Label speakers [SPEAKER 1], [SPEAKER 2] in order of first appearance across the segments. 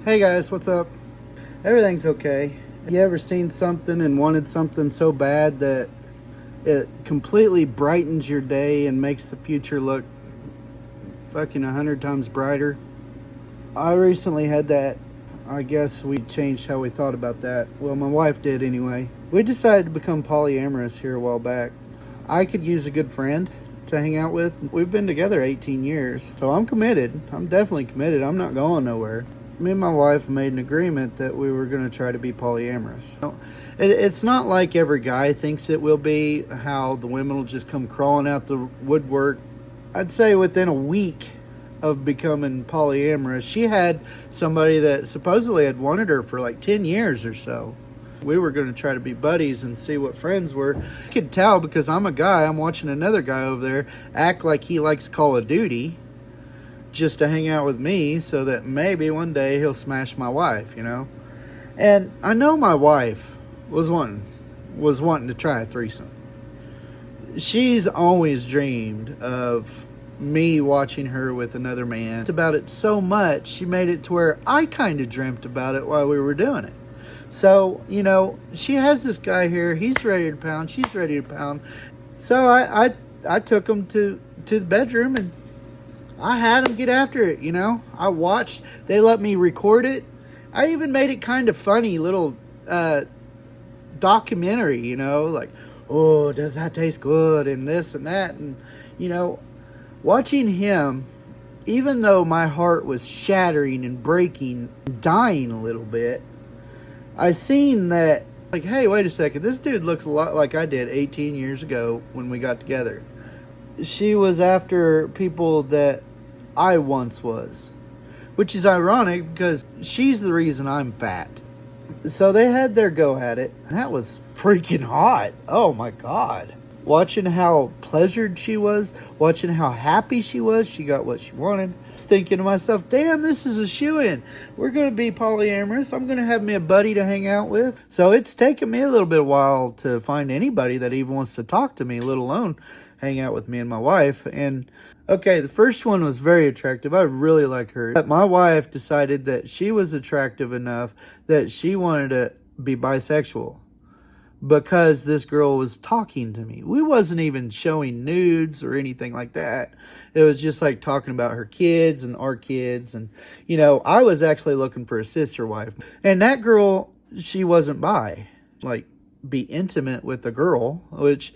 [SPEAKER 1] Hey guys, what's up? Everything's okay. You ever seen something and wanted something so bad that it completely brightens your day and makes the future look fucking 100 times brighter? I recently had that. I guess we changed how we thought about that. Well, my wife did anyway. We decided to become polyamorous here a while back. I could use a good friend to hang out with. We've been together 18 years, so I'm committed. I'm definitely committed. I'm not going nowhere. Me and my wife made an agreement that we were going to try to be polyamorous. It's not like every guy thinks it will be, how the women will just come crawling out the woodwork. I'd say within a week of becoming polyamorous, she had somebody that supposedly had wanted her for like 10 years or so. We were going to try to be buddies and see what friends were. I could tell because I'm a guy, I'm watching another guy over there act like he likes Call of Duty just to hang out with me so that maybe one day he'll smash my wife, you know? And I know my wife was wanting to try a threesome. She's always dreamed of me watching her with another man. About it so much, she made it to where I kind of dreamt about it while we were doing it. So, you know, she has this guy here. He's ready to pound. She's ready to pound. So I took him to the bedroom and I had him get after it, you know. I watched. They let me record it. I even made it kind of funny, little documentary, you know, like, oh, does that taste good and this and that. And, you know, watching him, even though my heart was shattering and breaking, dying a little bit, I seen that, like, hey, wait a second. This dude looks a lot like I did 18 years ago when we got together. She was after people that I once was, which is ironic because she's the reason I'm fat. So they had their go at it. That was freaking hot. Oh my God. Watching how pleasured she was, watching how happy she was, she got what she wanted. I was thinking to myself, damn, this is a shoo-in. We're going to be polyamorous. I'm going to have me a buddy to hang out with. So it's taken me a little bit of while to find anybody that even wants to talk to me, let alone hang out with me and my wife. And okay, the first one was very attractive. I really liked her. But my wife decided that she was attractive enough that she wanted to be bisexual because this girl was talking to me. We wasn't even showing nudes or anything like that. It was just like talking about her kids and our kids. And, you know, I was actually looking for a sister wife. And that girl, she wasn't bi. Like, be intimate with the girl, which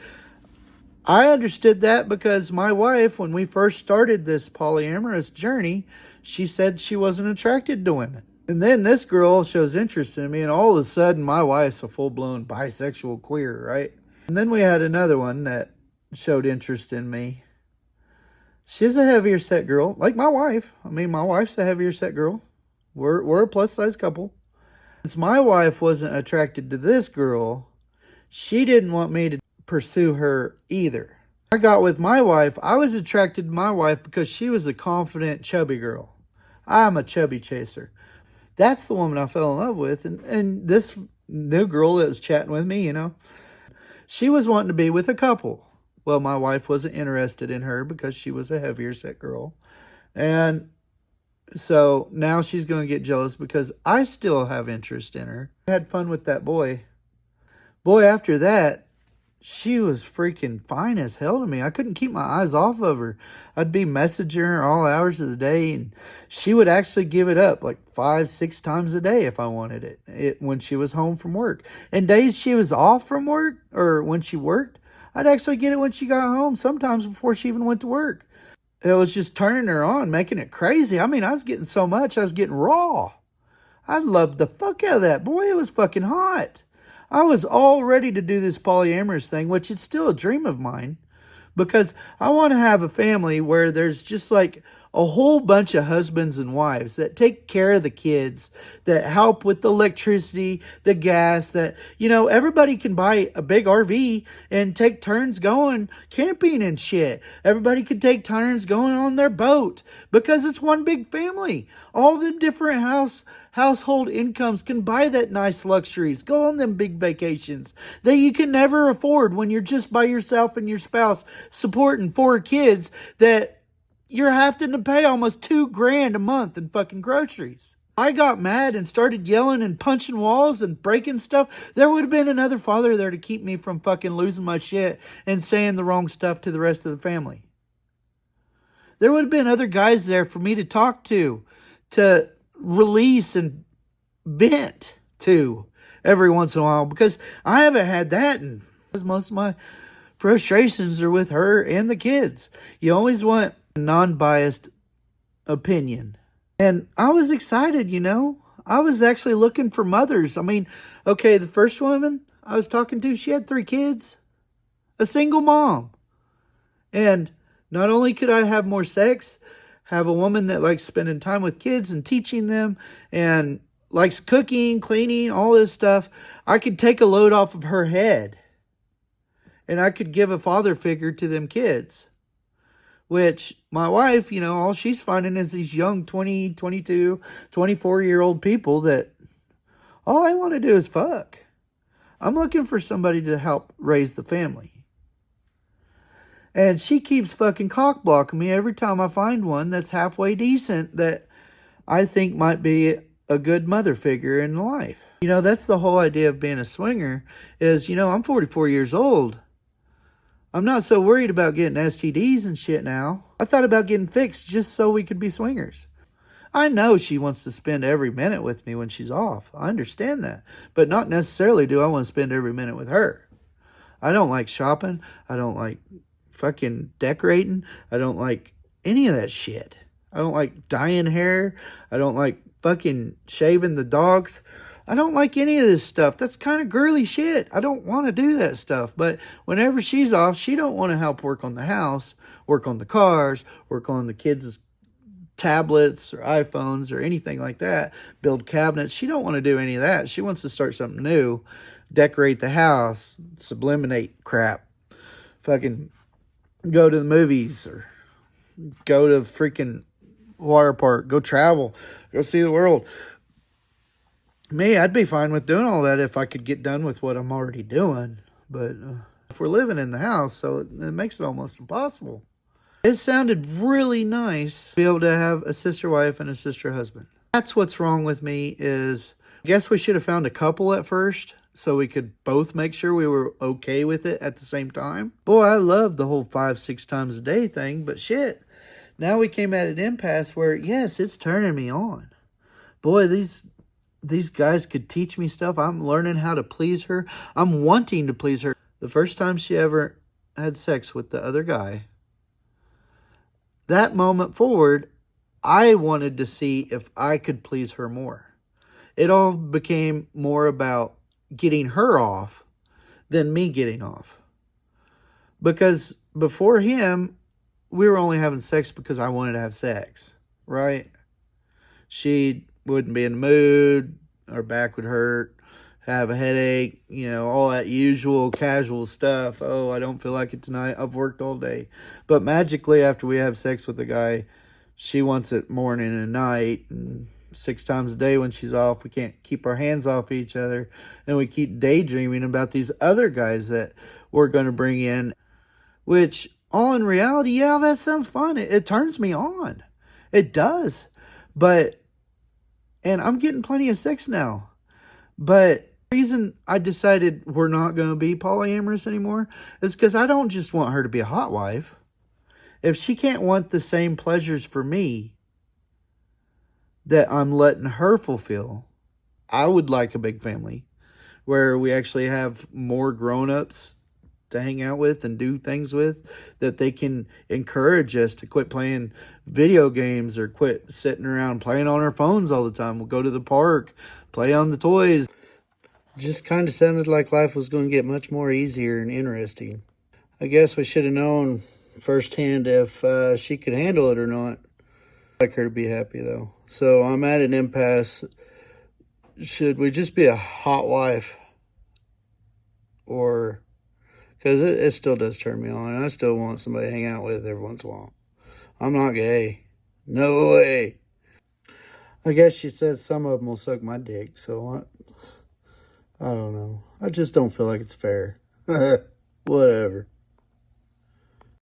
[SPEAKER 1] I understood that because my wife, when we first started this polyamorous journey, she said she wasn't attracted to women. And then this girl shows interest in me, and all of a sudden my wife's a full-blown bisexual queer, right? And then we had another one that showed interest in me. She's a heavier set girl, like my wife. I mean, my wife's a heavier set girl. We're a plus-size couple. Since my wife wasn't attracted to this girl, she didn't want me to pursue her either. I got with my wife. I was attracted to my wife because she was a confident, chubby girl. I'm a chubby chaser. That's the woman I fell in love with. And this new girl that was chatting with me, you know, she was wanting to be with a couple. Well, my wife wasn't interested in her because she was a heavier set girl. And so now she's going to get jealous because I still have interest in her. I had fun with that boy. Boy, after that, she was freaking fine as hell to me. I couldn't keep my eyes off of her. I'd be messaging her all hours of the day, and she would actually give it up like 5-6 times a day if I wanted it when she was home from work. And days she was off from work, or when she worked, I'd actually get it when she got home, sometimes before she even went to work. It was just turning her on, making it crazy. I mean, I was getting so much, I was getting raw. I loved the fuck out of that. Boy, it was fucking hot. I was all ready to do this polyamorous thing, which is still a dream of mine, because I want to have a family where there's just like a whole bunch of husbands and wives that take care of the kids, that help with the electricity, the gas, that, you know, everybody can buy a big RV and take turns going camping and shit. Everybody can take turns going on their boat because it's one big family. All the different household incomes can buy that nice luxuries, go on them big vacations that you can never afford when you're just by yourself and your spouse supporting 4 kids that you're having to pay almost $2,000 a month in fucking groceries. I got mad and started yelling and punching walls and breaking stuff, there would have been another father there to keep me from fucking losing my shit and saying the wrong stuff to the rest of the family. There would have been other guys there for me to talk to release and vent to every once in a while, because I haven't had that, and most of my frustrations are with her and the kids. You always want a non-biased opinion. And I was excited, I was actually looking for mothers. I mean, okay, the first woman I was talking to, she had 3 kids. A single mom. And not only could I have more sex, have a woman that likes spending time with kids and teaching them and likes cooking, cleaning, all this stuff, I could take a load off of her head. And I could give a father figure to them kids. Which my wife, all she's finding is these young 20, 22, 24-year-old people that all I want to do is fuck. I'm looking for somebody to help raise the family. And she keeps fucking cock blocking me every time I find one that's halfway decent that I think might be a good mother figure in life. That's the whole idea of being a swinger is, I'm 44 years old. I'm not so worried about getting STDs and shit now. I thought about getting fixed just so we could be swingers. I know she wants to spend every minute with me when she's off. I understand that. But not necessarily do I want to spend every minute with her. I don't like shopping. I don't like fucking decorating. I don't like any of that shit. I don't like dyeing hair. I don't like fucking shaving the dogs. I don't like any of this stuff. That's kind of girly shit. I don't want to do that stuff. But whenever she's off, she don't want to help work on the house, work on the cars, work on the kids' tablets or iPhones or anything like that, build cabinets. She don't want to do any of that. She wants to start something new, decorate the house, subliminate crap, fucking go to the movies or go to freaking water park, go travel, go see the world. Me, I'd be fine with doing all that if I could get done with what I'm already doing. But if we're living in the house, so it makes it almost impossible. It sounded really nice to be able to have a sister wife and a sister husband. That's what's wrong with me is, I guess we should have found a couple at first so we could both make sure we were okay with it at the same time. Boy, I love the whole 5-6 times a day thing, but shit. Now we came at an impasse where, yes, it's turning me on. Boy, these guys could teach me stuff. I'm learning how to please her. I'm wanting to please her. The first time she ever had sex with the other guy, that moment forward, I wanted to see if I could please her more. It all became more about getting her off than me getting off. Because before him, we were only having sex because I wanted to have sex, right? She wouldn't be in the mood, her back would hurt, have a headache, all that usual casual stuff. Oh, I don't feel like it tonight. I've worked all day. But magically, after we have sex with the guy, she wants it morning and night, and 6 times a day when she's off. We can't keep our hands off each other, and we keep daydreaming about these other guys that we're going to bring in, which all in reality, yeah, that sounds fun. It turns me on. It does. And I'm getting plenty of sex now. But the reason I decided we're not going to be polyamorous anymore is because I don't just want her to be a hot wife. If she can't want the same pleasures for me that I'm letting her fulfill, I would like a big family where we actually have more grown-ups to hang out with and do things with, that they can encourage us to quit playing video games or quit sitting around playing on our phones all the time. We'll go to the park, play on the toys. Just kind of sounded like life was going to get much more easier and interesting. I guess we should have known firsthand if she could handle it or not. I'd like her to be happy though. So I'm at an impasse. Should we just be a hot wife? Or... because it still does turn me on. And I still want somebody to hang out with every once in a while. I'm not gay. No way. I guess she says some of them will suck my dick. So I don't know. I just don't feel like it's fair. Whatever.